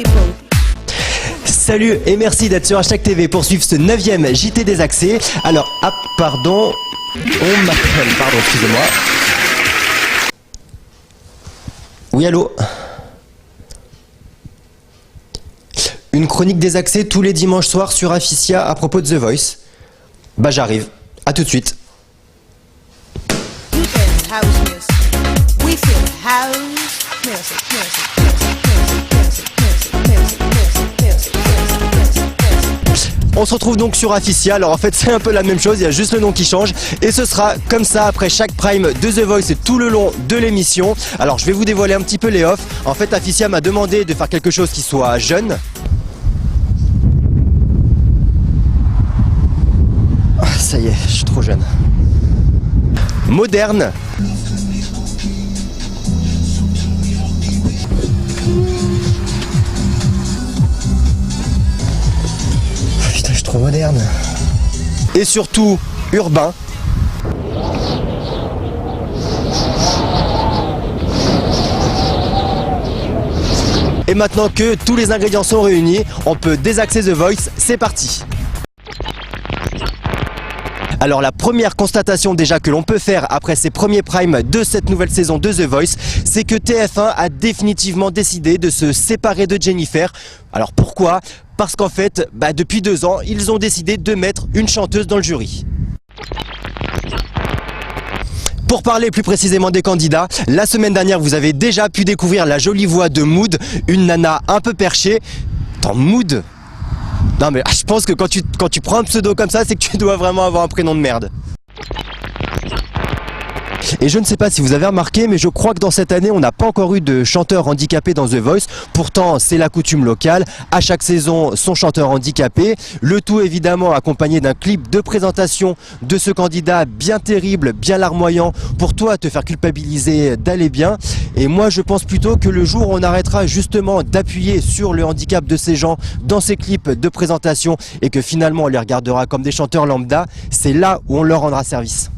people. Salut et merci d'être sur Hashtag TV pour suivre ce 9e JT des accès. Alors, pardon, on m'appelle, pardon, excusez-moi. Oui, allô? Une chronique des accès tous les dimanches soirs sur Afficia à propos de The Voice. Bah j'arrive, à tout de suite. You feel house music. We feel house music, music, music, music, music, music, music, music, music, music. On se retrouve donc sur Afficia, alors en fait c'est un peu la même chose, il y a juste le nom qui change. Et ce sera comme ça après chaque prime de The Voice et tout le long de l'émission. Alors je vais vous dévoiler un petit peu les offs. En fait Afficia m'a demandé de faire quelque chose qui soit jeune. Ça y est, je suis trop jeune. Moderne. Putain, je suis trop moderne. Et surtout, urbain. Et maintenant que tous les ingrédients sont réunis, on peut désaxer The Voice, c'est parti. Alors la première constatation déjà que l'on peut faire après ces premiers primes de cette nouvelle saison de The Voice, c'est que TF1 a définitivement décidé de se séparer de Jennifer. Alors pourquoi? Parce qu'en fait, depuis 2 ans, ils ont décidé de mettre une chanteuse dans le jury. Pour parler plus précisément des candidats, la semaine dernière vous avez déjà pu découvrir la jolie voix de Mood, une nana un peu perchée. Attends, Mood? Non mais je pense que quand tu prends un pseudo comme ça, c'est que tu dois vraiment avoir un prénom de merde. Et je ne sais pas si vous avez remarqué, mais je crois que dans cette année, on n'a pas encore eu de chanteur handicapé dans The Voice. Pourtant, c'est la coutume locale. À chaque saison, son chanteur handicapé. Le tout évidemment accompagné d'un clip de présentation de ce candidat bien terrible, bien larmoyant, pour toi te faire culpabiliser d'aller bien. Et moi, je pense plutôt que le jour où on arrêtera justement d'appuyer sur le handicap de ces gens dans ces clips de présentation et que finalement on les regardera comme des chanteurs lambda, c'est là où on leur rendra service.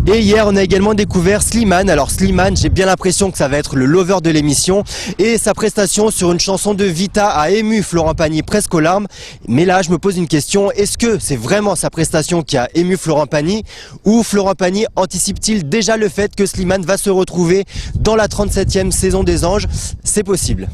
Et hier on a également découvert Slimane. Alors Slimane, j'ai bien l'impression que ça va être le lover de l'émission. Et sa prestation sur une chanson de Vita a ému Florent Pagny presque aux larmes. Mais là je me pose une question, est-ce que c'est vraiment sa prestation qui a ému Florent Pagny? Ou Florent Pagny anticipe-t-il déjà le fait que Slimane va se retrouver dans la 37e saison des Anges? C'est possible.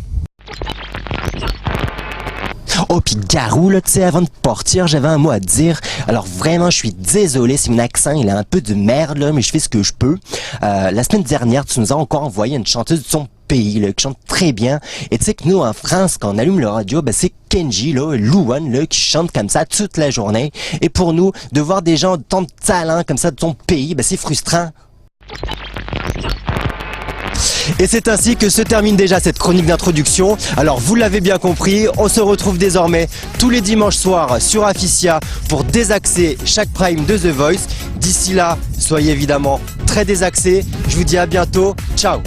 Oh pis Garou là, tu sais, avant de partir, j'avais un mot à te dire. Alors vraiment, je suis désolé si mon accent il a un peu de merde là, mais je fais ce que je peux. La semaine dernière, tu nous as encore envoyé une chanteuse de son pays là, qui chante très bien. Et tu sais que nous en France, quand on allume le radio, c'est Kenji là, Louane là, qui chante comme ça toute la journée. Et pour nous, de voir des gens de tant de talent comme ça de ton pays, c'est frustrant. Et c'est ainsi que se termine déjà cette chronique d'introduction. Alors vous l'avez bien compris, on se retrouve désormais tous les dimanches soirs sur Afficia pour désaxer chaque prime de The Voice. D'ici là, soyez évidemment très désaxés. Je vous dis à bientôt. Ciao.